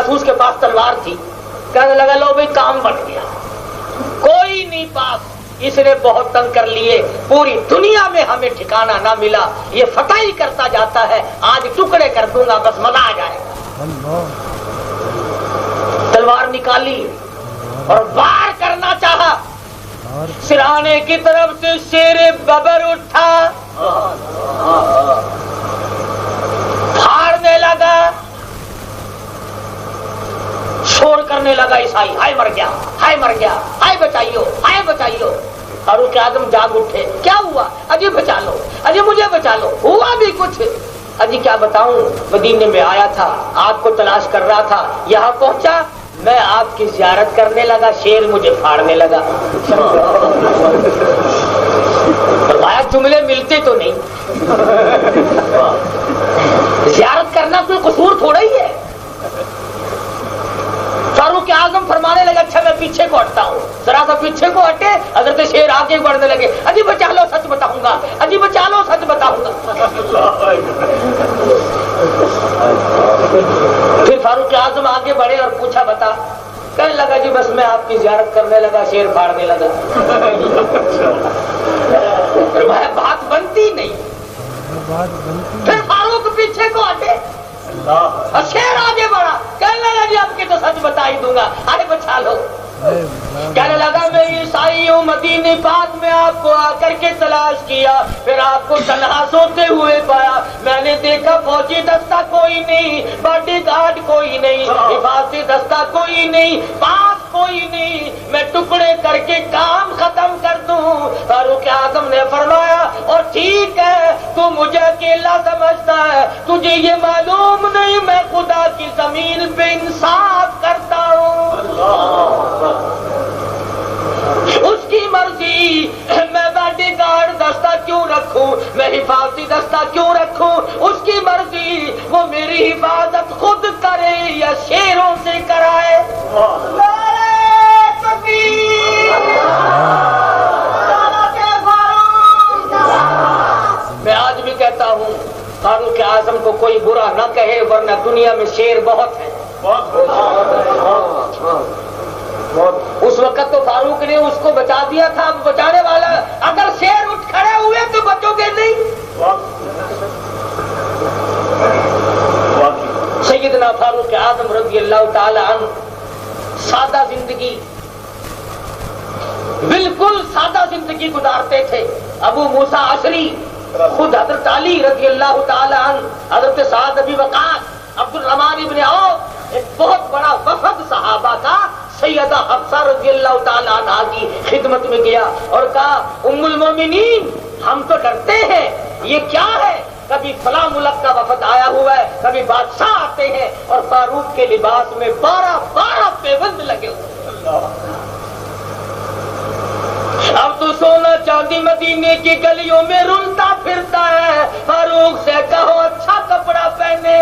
جاسوس کے پاس تلوار تھی. کہنے لگا لو بھائی کام بن گیا, کوئی نہیں پاس, اس نے بہت تنگ کر لیے, پوری دنیا میں ہمیں ٹھکانہ نہ ملا, یہ فتح ہی کرتا جاتا ہے, آج ٹکڑے کر دوں گا بس مزہ آ جائے گا. تلوار نکالی اور وار کرنا چاہا, سرانے کی طرف سے شیر ببر اٹھا, پھاڑنے لگا, شور کرنے لگا عیسائی, ہائے مر گیا, ہائے مر گیا, ہائے بچائیو, ہائے بچائیو. فاروق اعظم جاگ اٹھے, کیا ہوا؟ اجی بچا لو, اجی مجھے بچا لو. ہوا بھی کچھ, اجی کیا بتاؤں, مدینے میں آیا تھا, آپ کو تلاش کر رہا تھا, یہاں پہنچا, میں آپ کی زیارت کرنے لگا, شیر مجھے پھاڑنے لگا. فرمایا جملے ملتے تو نہیں, زیارت کرنا کوئی قصور تھوڑا ہی ہے. فاروق اعظم فرمانے لگا اچھا میں پیچھے کو ہٹتا ہوں, ذرا سا پیچھے کو ہٹے, حضرت شیر آگے بڑھنے لگے, اجی بچا لو سچ بتاؤں گا, اجی بچا لو سچ بتاؤں گا. پھر فاروق اعظم آگے بڑھے اور پوچھا بتا, کہنے لگا جی بس میں آپ کی زیارت کرنے لگا, شیر پھاڑنے لگا. بات بنتی نہیں. پھر فاروق پیچھے کو ہٹے, شیر آگے بڑھا, کہنے لگا جی آپ کے تو سچ بتا ہی دوں گا, ارے بچا لو. کہنے لگا میں عیسائی ہوں, مدینے پاک میں آپ کو آ کر کے تلاش کیا, پھر آپ کو تنہا سوتے ہوئے پایا, میں نے دیکھا فوجی دستہ کوئی نہیں, باڈی گارڈ کوئی نہیں, حفاظتی دستہ کوئی نہیں, پاس کوئی نہیں, میں ٹکڑے کر کے کام ختم کر دوں. فاروق اعظم نے فرمایا اور ٹھیک ہے, تو مجھے اکیلا سمجھتا ہے, تجھے یہ معلوم نہیں میں خدا کی زمین پہ انصاف کرتا ہوں. اس کی مرضی, میں باڈی گارڈ دستہ کیوں رکھوں, میں حفاظتی دستہ کیوں رکھوں, اس کی مرضی, وہ میری حفاظت خود کرے یا شیروں سے کرائے. میں آج بھی کہتا ہوں فاروق اعظم کو کوئی برا نہ کہے, ورنہ دنیا میں شیر بہت ہے. اس وقت تو فاروق نے اس کو بچا دیا تھا, اب بچانے والا, اگر شیر اٹھ کھڑے ہوئے تو بچو گے نہیں. سیدنا فاروق اعظم رضی اللہ تعالی عنہ سادہ زندگی, بالکل سادہ زندگی گزارتے تھے. ابو موسیٰ اشعری, خود حضرت علی رضی اللہ تعالی عنہ, حضرت سعد ابی وقاص, عبد الرحمن ابن عوف, ایک بہت بڑا وفد صحابہ کا سیدہ حفصہ رضی اللہ تعالی عنہ کی خدمت میں گیا اور کہا ام المومنین ہم تو ڈرتے ہیں, یہ کیا ہے, کبھی فلاں ملک کا وفد آیا ہوا ہے, کبھی بادشاہ آتے ہیں, اور فاروق کے لباس میں 12 پیوند لگے ہوئے. اب تو سونا چاندی مدینے کی گلیوں میں رلتا پھرتا ہے, فاروق سے کہو اچھا کپڑا پہنے.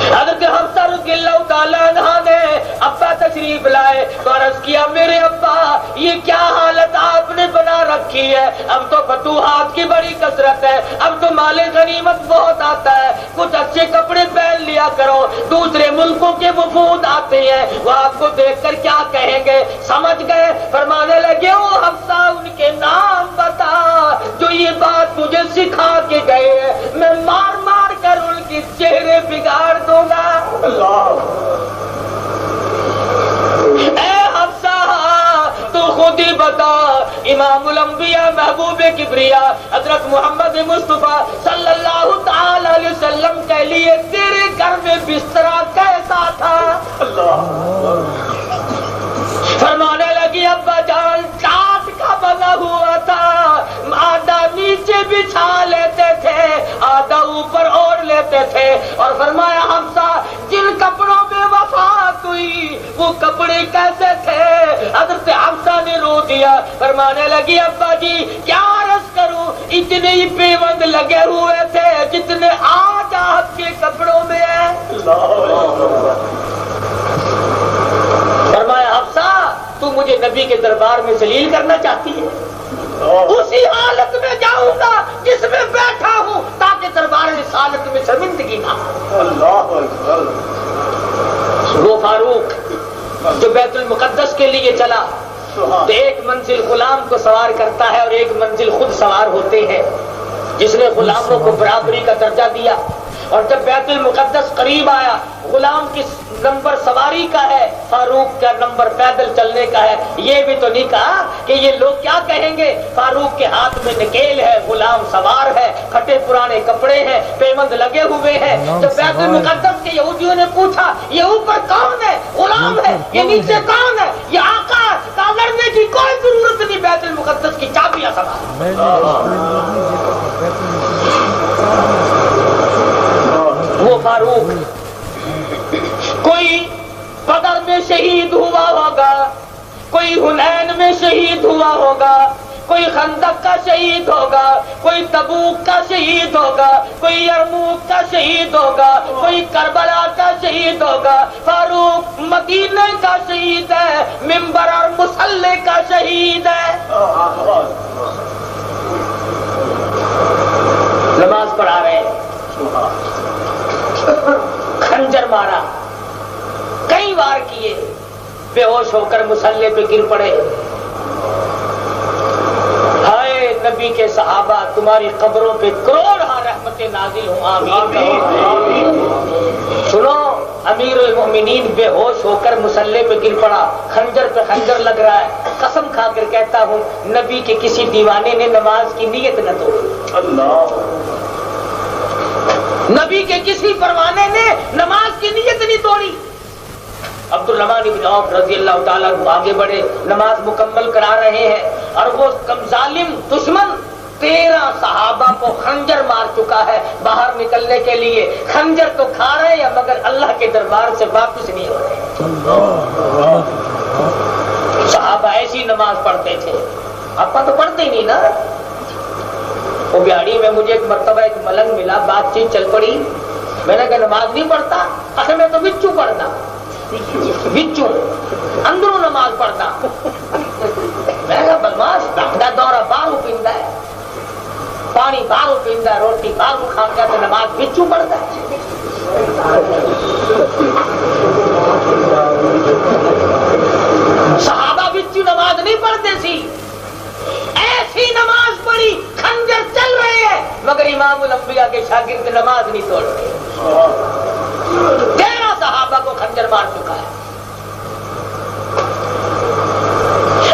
حضرت حفصہ رضی اللہ تعالیٰ عنہ نے ابا تشریف لائے تو عرض کیا میرے ابا یہ کیا حالت آپ نے بنا رکھی ہے, اب تو فتوحات کی بڑی کثرت ہے, اب تو مال غنیمت بہت آتا ہے, کچھ اچھے کپڑے پہن لیا کرو, دوسرے ملکوں کے وفود آتے ہیں, وہ آپ کو دیکھ کر کیا کہیں گے. سمجھ گئے, فرمانے لگے او حفصہ ان کے نام بتا جو یہ بات مجھے سکھا کے گئے, میں مار مار کر ان کے چہرے بگاڑ دوں گا. اے حفصہ تو خود ہی بتا, امام الانبیاء محبوب کبریا حضرت محمد مصطفیٰ صلی اللہ تعالی علیہ وسلم کے لیے تیرے گھر میں بسترا کیسا تھا. فرمانے لگی ابا جان ٹاٹ کا بنا ہوا تھا, آدھا نیچے بچھا لیتے تھے, آدھا اوپر اوڑھ لیتے تھے. اور فرمایا حفصہ جن کپڑوں میں وفات ہوئی وہ کپڑے کیسے تھے. حضرت حفصہ نے رو دیا, فرمانے لگی ابا جی کیا عرض کروں, اتنے ہی پیوند لگے ہوئے تھے جتنے آج آپ کے کپڑوں میں ہیں. فرمایا حفصہ تو مجھے نبی کے دربار میں ذلیل کرنا چاہتی ہے, اسی حالت میں جاؤں گا جس میں بیٹھا ہوں تاکہ دربار رسالت میں شرمندگی نہ ہو. وہ فاروق جو بیت المقدس کے لیے چلا تو ایک منزل غلام کو سوار کرتا ہے اور ایک منزل خود سوار ہوتے ہیں، جس نے غلاموں کو برابری کا درجہ دیا. اور جب بیت المقدس قریب آیا، غلام کس نمبر سواری کا ہے، فاروق کا نمبر پیدل چلنے کا ہے. یہ بھی تو نہیں کہا کہ یہ لوگ کیا کہیں گے، فاروق کے ہاتھ میں نکیل ہے، غلام سوار ہے، پھٹے پرانے کپڑے ہیں، پیمند لگے ہوئے ہیں. جب بیت المقدس کے یہودیوں نے پوچھا یہ اوپر کون ہے، غلام ہے، یہ نیچے کون ہے، یہ آقا ہے، کہا لڑنے کی کوئی ضرورت نہیں، بیت المقدس کی چابیاں سوار. وہ فاروق کوئی بدر میں شہید ہوا ہوگا، کوئی حنین میں شہید ہوا ہوگا، کوئی خندق کا شہید ہوگا، کوئی تبوک کا شہید ہوگا، کوئی یرموک کا شہید ہوگا، کوئی کربلا کا شہید ہوگا. فاروق مدینے کا شہید ہے، منبر اور مصلی کا شہید ہے. نماز پڑھا رہے ہیں، خنجر مارا، کئی وار کیے، بے ہوش ہو کر مصلی پہ گر پڑے. ہائے نبی کے صحابہ، تمہاری قبروں پہ کروڑ رحمتیں نازل ہوں، آمین کہو. سنو، امیر المومنین بے ہوش ہو کر مصلی پہ گر پڑا، خنجر پہ خنجر لگ رہا ہے. قسم کھا کر کہتا ہوں نبی کے کسی دیوانے نے نماز کی نیت نہ توڑی. اللہ، نبی کے کسی پروانے نے نماز کی نیت نہیں توڑی. عبد الرحمن بن عوف رضی اللہ تعالیٰ آگے بڑھے، نماز مکمل کرا رہے ہیں اور وہ کم ظالم دشمن 13 صحابہ کو خنجر مار چکا ہے. باہر نکلنے کے لیے خنجر تو کھا رہے ہیں مگر اللہ کے دربار سے واپس نہیں ہو رہے. صحابہ ایسی نماز پڑھتے تھے، آپا تو پڑھتے ہی نہیں نا. وہ بہاڑی میں مجھے ایک مرتبہ ایک ملنگ ملا، بات چیت چل پڑی. میں نے کہا نماز نہیں پڑھتا، اصل میں تو بچو پڑھتا، بچو اندروں نماز پڑھتا. میں نے کہا بدماش، ڈاکٹر دورہ باہر پیندا ہے، پانی باہر پیندا ہے، روٹی باہر کھاتا ہے، تو نماز بچو پڑھتا ہے. صحابہ بچو نماز نہیں پڑھتے سی، ایسی نماز پڑھی، خنجر چل رہے ہیں مگر امام الانبیاء کے شاگرد نماز نہیں توڑتے. 13 صحابہ کو خنجر مار چکا ہے.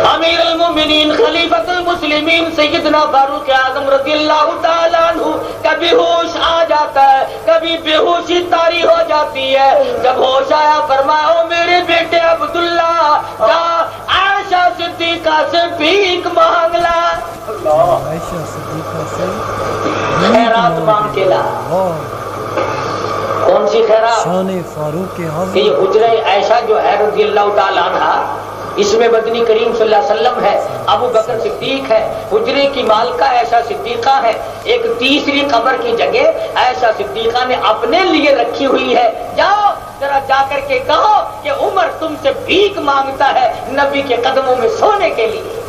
امیر المومنین خلیفۃ المسلمین سیدنا فاروق اعظم رضی اللہ تعالیٰ عنہ کبھی ہوش آ جاتا ہے، کبھی بے ہوشی طاری ہو جاتی ہے. جب ہوش آیا فرمایا او میرے بیٹے عبداللہ، جا عائشہ صدیقہ سے بھیک مانگ لا، عائشہ صدیقہ سے خیرات مانگ کے لا. کون سی خیرات؟ شان فاروق اعظم. کہ یہ حجرہ عائشہ جو ہے رضی اللہ تعالیٰ عنہ، اس میں مدنی کریم صلی اللہ علیہ وسلم ہے، ابو بکر صدیق ہے، حجرے کی مالکہ عائشہ صدیقہ ہے. ایک تیسری قبر کی جگہ عائشہ صدیقہ نے اپنے لیے رکھی ہوئی ہے. جاؤ ذرا جا کر کے کہو کہ عمر تم سے بھیک مانگتا ہے نبی کے قدموں میں سونے کے لیے.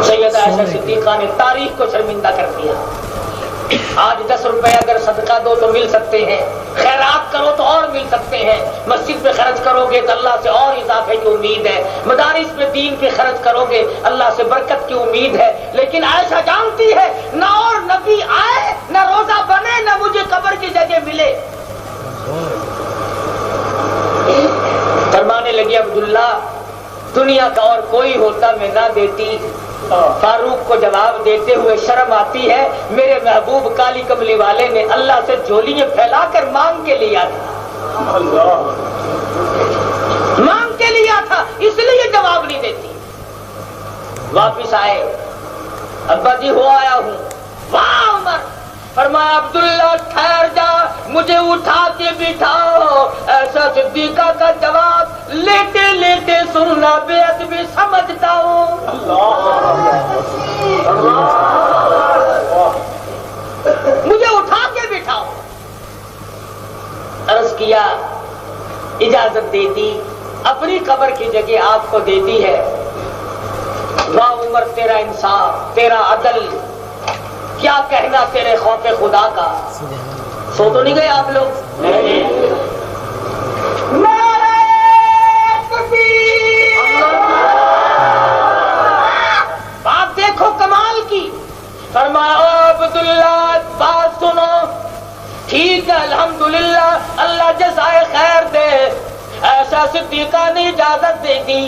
سیدہ عائشہ صدیقہ نے تاریخ کو شرمندہ کر دیا. آج 10 روپے اگر صدقہ دو تو مل سکتے ہیں، خیرات کرو تو اور مل سکتے ہیں، مسجد پہ خرچ کرو گے تو اللہ سے اور اضافے کی امید ہے، مدارس پہ دین پہ خرچ کرو گے اللہ سے برکت کی امید ہے. لیکن عائشہ جانتی ہے نہ اور نبی آئے، نہ روزہ بنے، نہ مجھے قبر کی جگہ ملے. فرمانے لگی عبداللہ دنیا کا اور کوئی ہوتا میں نہ دیتی. فاروق کو جواب دیتے ہوئے شرم آتی ہے، میرے محبوب کالی کملی والے نے اللہ سے جھولیاں پھیلا کر مانگ کے لیا تھا، مانگ کے لیا تھا، اس لیے جواب نہیں دیتی. واپس آئے، ابا جی ہو آیا ہوں. واہ عمر، فرمایا عبداللہ ٹھہر جا، مجھے اٹھا کے بٹھاؤ. ایسا صدیقہ کا جواب لیٹے لیٹے سننا بے ادبی سمجھتا ہوں. مجھے اٹھا کے بٹھاؤ. عرض کیا اجازت دے دی، اپنی قبر کی جگہ آپ کو دے دی ہے. واہ عمر تیرا انصاف، تیرا عدل، کیا کہنا تیرے خوف خدا کا. سو تو نہیں گئے آپ لوگ؟ بات دیکھو کمال کی. فرمایا او عبداللہ بات سنو، ٹھیک ہے الحمدللہ اللہ جزائے خیر دے، ایسا صدیقہ نے اجازت دے دی.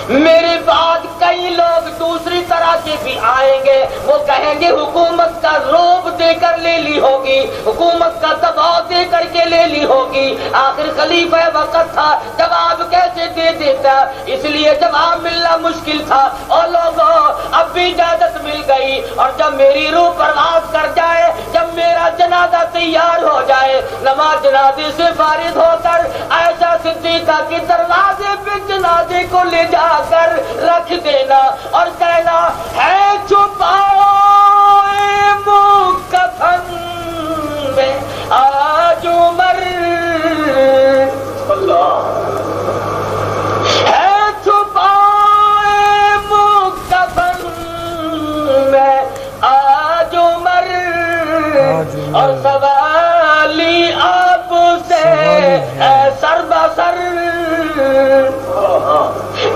میرے بعد کئی لوگ دوسری طرح کے بھی آئیں گے، وہ کہیں گے حکومت کا روب دے کر لے لی ہوگی، حکومت کا دباؤ دے کر کے لے لی ہوگی. آخر خلیفہ وقت تھا، جواب کیسے دے دیتا، اس لیے جواب ملنا مشکل تھا. اور لوگوں اب بھی اجازت مل گئی، اور جب میری روح پرواز کر جائے، جب میرا جنازہ تیار ہو جائے، نماز جنازے سے فارغ ہو کر عائشہ صدیقہ کے دروازے پہ جنازے کو لے جا کر رکھ دینا اور کہنا ہے چھپاؤ کفن میں آج عمر، ہے چھپاؤ کفن میں آج عمر، اور سوالی آپ سے ہے سر بسر،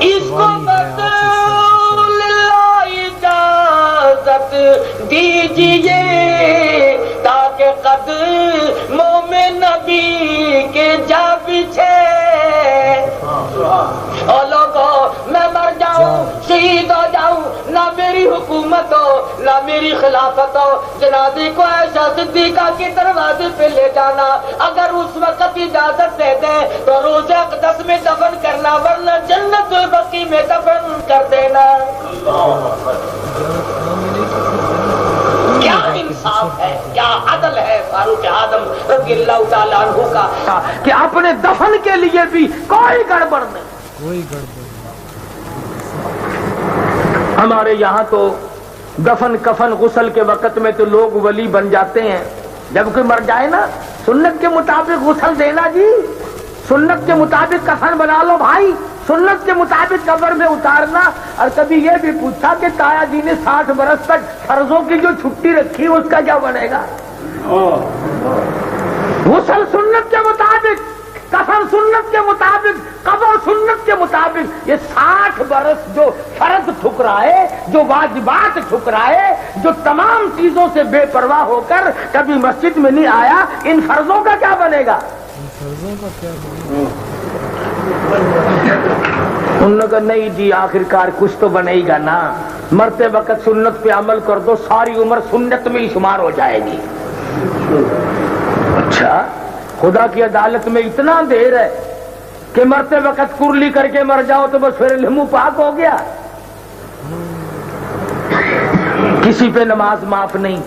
اس کو رسول اللہ اجازت دیجئے تاکہ قدموں میں نبی کے جا بچھے. اور لوگوں میں مر جاؤں، شہید ہو جاؤں، نہ میری حکومت ہو نہ میری خلافت ہو، جنازے کو عائشہ صدیقہ کے دروازے پہ لے جانا. اگر اس وقت اجازت دے دیں تو روضہ اقدس میں دفن کرنا، ورنہ جنت البقیع میں دفن کر دینا. کیا انصاف ہے، کیا عدل ہے فاروق اعظم رضی اللہ تعالیٰ عنہ کا کہ اپنے دفن کے لیے بھی کوئی گڑبڑ نہیں. کوئی گڑبڑ. ہمارے یہاں تو دفن کفن غسل کے وقت میں تو لوگ ولی بن جاتے ہیں. جب کوئی مر جائے نا، سنت کے مطابق غسل دینا جی، سنت کے مطابق کفن بنا لو بھائی، سنت کے مطابق قبر میں اتارنا. اور کبھی یہ بھی پوچھا کہ تایا جی نے 60 برس تک فرضوں کی جو چھٹی رکھی اس کا کیا بنے گا؟ غسل سنت کے مطابق، کفن سنت کے مطابق، قبر سنت کے مطابق. یہ 60 برس جو فرض ٹھکرائے، جو واجبات ٹھکرائے، جو تمام چیزوں سے بے پرواہ ہو کر کبھی مسجد میں نہیں آیا، ان فرضوں کا کیا بنے گا؟ فرضوں کا کیا بنے گا؟ انہوں نے کہا نہیں جی آخرکار کچھ تو بنے گا نا، مرتے وقت سنت پہ عمل کر دو، ساری عمر سنت میں ہی شمار ہو جائے گی. اچھا خدا کی عدالت میں اتنا دیر ہے کہ مرتے وقت کرلی کر کے مر جاؤ تو بس پھر منہ پاک ہو گیا. کسی پہ نماز معاف نہیں،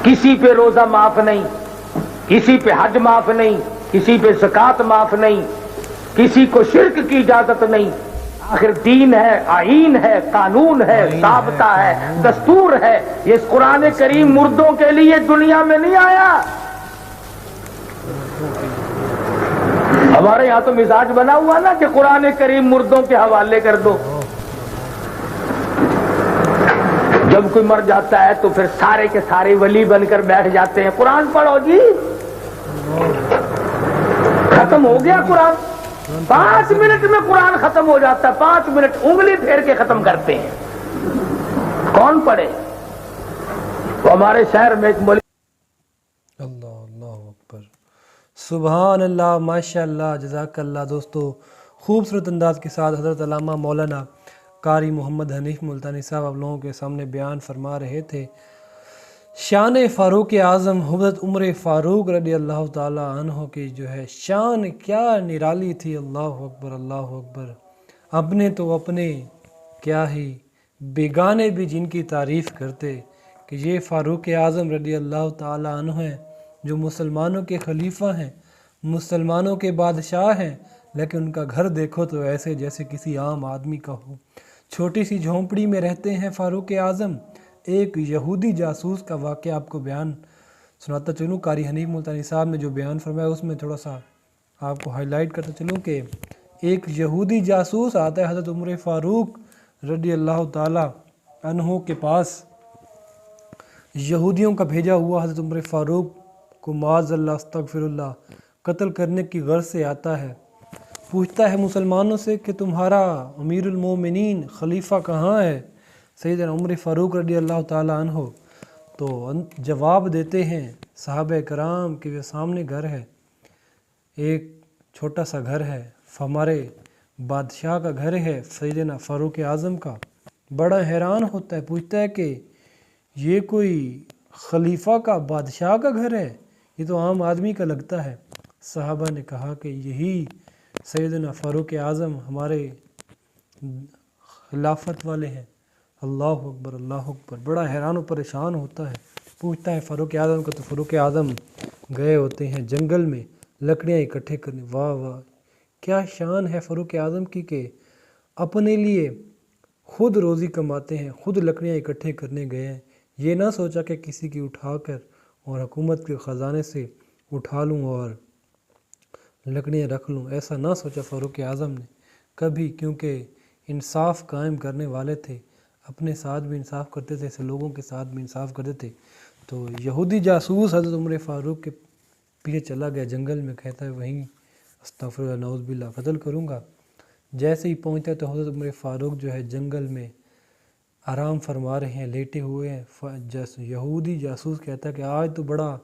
کسی پہ روزہ معاف نہیں، کسی پہ حج معاف نہیں، کسی پہ زکات معاف نہیں، کسی کو شرک کی اجازت نہیں. آخر دین ہے، آئین ہے، قانون ہے، ضابطہ ہے، دستور ہے. یہ قرآن کریم مردوں کے لیے دنیا میں نہیں آیا. ہمارے یہاں تو مزاج بنا ہوا نا کہ قرآن کریم مردوں کے حوالے کر دو. جب کوئی مر جاتا ہے تو پھر سارے کے سارے ولی بن کر بیٹھ جاتے ہیں. قرآن پڑھو جی، ختم ہو گیا قرآن. 5 منٹ میں قرآن ختم ہو جاتا ہے، 5 منٹ انگلی پھیر کے ختم کرتے ہیں. کون پڑھے؟ تو ہمارے شہر میں ایک مولوی، اللہ اللہ اکبر، سبحان اللہ، ماشاء اللہ، جزاک اللہ. دوستو خوبصورت انداز کے ساتھ حضرت علامہ مولانا قاری محمد حنیف ملتانی صاحب آپ لوگوں کے سامنے بیان فرما رہے تھے شان فاروق اعظم حضرت عمر فاروق رضی اللہ تعالیٰ عنہ کی جو ہے شان کیا نرالی تھی. اللہ اکبر، اللہ اکبر. اپنے تو اپنے کیا ہی بیگانے بھی جن کی تعریف کرتے کہ یہ فاروق اعظم رضی اللہ تعالیٰ عنہ ہیں جو مسلمانوں کے خلیفہ ہیں، مسلمانوں کے بادشاہ ہیں، لیکن ان کا گھر دیکھو تو ایسے جیسے کسی عام آدمی کا ہو. چھوٹی سی جھونپڑی میں رہتے ہیں فاروق اعظم. ایک یہودی جاسوس کا واقعہ آپ کو بیان سناتا چلوں. قاری حنیف ملتانی صاحب نے جو بیان فرمایا اس میں تھوڑا سا آپ کو ہائی لائٹ کرتا چلوں کہ ایک یہودی جاسوس آتا ہے حضرت عمر فاروق رضی اللہ تعالی عنہ کے پاس یہودیوں کا بھیجا ہوا حضرت عمر فاروق کو معاذ اللہ استغفر اللہ قتل کرنے کی غرض سے آتا ہے، پوچھتا ہے مسلمانوں سے کہ تمہارا امیر المومنین خلیفہ کہاں ہے، سیدنا عمر فاروق رضی اللہ تعالیٰ عنہ تو جواب دیتے ہیں صحابہ کرام کہ وہ سامنے گھر ہے، ایک چھوٹا سا گھر ہے، ہمارے بادشاہ کا گھر ہے سیدنا فاروق اعظم کا۔ بڑا حیران ہوتا ہے، پوچھتا ہے کہ یہ کوئی خلیفہ کا بادشاہ کا گھر ہے، یہ تو عام آدمی کا لگتا ہے۔ صحابہ نے کہا کہ یہی سیدنا فاروق اعظم ہمارے خلافت والے ہیں۔ اللہ اکبر اللہ اکبر، بڑا حیران و پریشان ہوتا ہے، پوچھتا ہے فاروق اعظم کا، تو فاروق اعظم گئے ہوتے ہیں جنگل میں لکڑیاں اکٹھے کرنے۔ واہ واہ، کیا شان ہے فاروق اعظم کی کہ اپنے لیے خود روزی کماتے ہیں، خود لکڑیاں اکٹھے کرنے گئے ہیں، یہ نہ سوچا کہ کسی کی اٹھا کر اور حکومت کے خزانے سے اٹھا لوں اور لکڑیاں رکھ لوں، ایسا نہ سوچا فاروق اعظم نے کبھی، کیونکہ انصاف قائم کرنے والے تھے، اپنے ساتھ بھی انصاف کرتے تھے، ایسے لوگوں کے ساتھ بھی انصاف کرتے تھے۔ تو یہودی جاسوس حضرت عمر فاروق کے پیچھے چلا گیا جنگل میں، کہتا ہے وہیں استغفر اللہ نعوذ باللہ قتل کروں گا۔ جیسے ہی پہنچتا ہے تو حضرت عمر فاروق جو ہے جنگل میں آرام فرما رہے ہیں، لیٹے ہوئے ہیں۔ یہودی جاسوس کہتا ہے کہ آج تو بڑا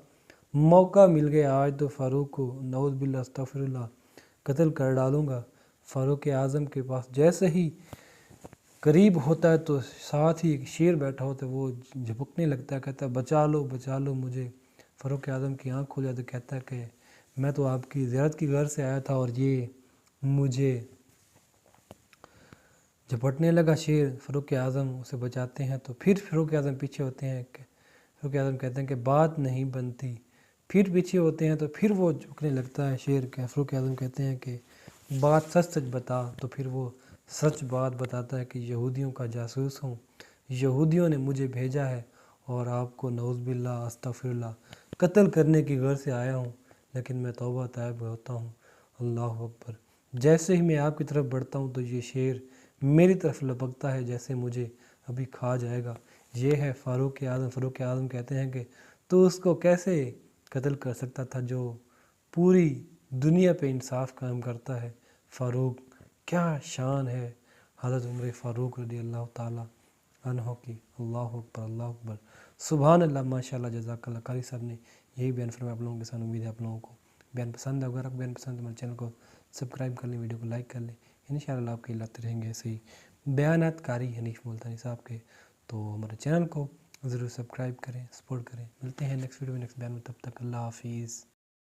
موقع مل گیا، آج تو فاروق کو نعوذ باللہ استغفر اللہ قتل کر ڈالوں گا۔ فاروق اعظم کے پاس جیسے ہی قریب ہوتا ہے تو ساتھ ہی ایک شیر بیٹھا ہوتا ہے، وہ جھپکنے لگتا ہے، کہتا ہے بچا لو مجھے۔ فاروق اعظم کی آنکھ کھل جاتی، کہتا ہے کہ میں تو آپ کی زیارت کی غرض سے آیا تھا اور یہ مجھے جھپٹنے لگا شیر۔ فاروق اعظم اسے بچاتے ہیں تو پھر فاروق اعظم پیچھے ہوتے ہیں کہ فاروق اعظم کہتے ہیں کہ بات نہیں بنتی، پھر پیچھے ہوتے ہیں تو پھر وہ جھکنے لگتا ہے شیر کے۔ فاروق اعظم کہتے ہیں کہ بات سچ سچ بتا، تو پھر وہ سچ بات بتاتا ہے کہ یہودیوں کا جاسوس ہوں، یہودیوں نے مجھے بھیجا ہے اور آپ کو نعوذ باللہ استغفر اللہ قتل کرنے کی غرض سے آیا ہوں، لیکن میں توبہ طائب ہوتا ہوں۔ اللہ اکبر، جیسے ہی میں آپ کی طرف بڑھتا ہوں تو یہ شیر میری طرف لپکتا ہے جیسے مجھے ابھی کھا جائے گا۔ یہ ہے فاروق اعظم۔ فاروق اعظم کہتے ہیں کہ تو اس کو کیسے قتل کر سکتا تھا جو پوری دنیا پہ انصاف قائم کرتا ہے۔ فاروق، کیا شان ہے حضرت عمر فاروق رضی اللہ تعالیٰ عنہ کی۔ اللہ اکبر اللہ اکبر، سبحان اللہ، ماشاءاللہ، جزاک اللہ۔ قاری صاحب نے یہی بیان فرمایا آپ لوگوں کے ساتھ، امید ہے آپ لوگوں کو بیان پسند ہے۔ اگر آپ کو بیان پسند ہے ہمارے چینل کو سبسکرائب کر لیں، ویڈیو کو لائک کر لیں، انشاءاللہ آپ کے لاتے رہیں گے ایسے ہی بیانات قاری حنیف ملتانی صاحب کے۔ تو ہمارے چینل کو ضرور سبسکرائب کریں، سپورٹ کریں۔ ملتے ہیں نیکسٹ ویڈیو میں نیکسٹ بیان میں، تب تک اللہ حافظ۔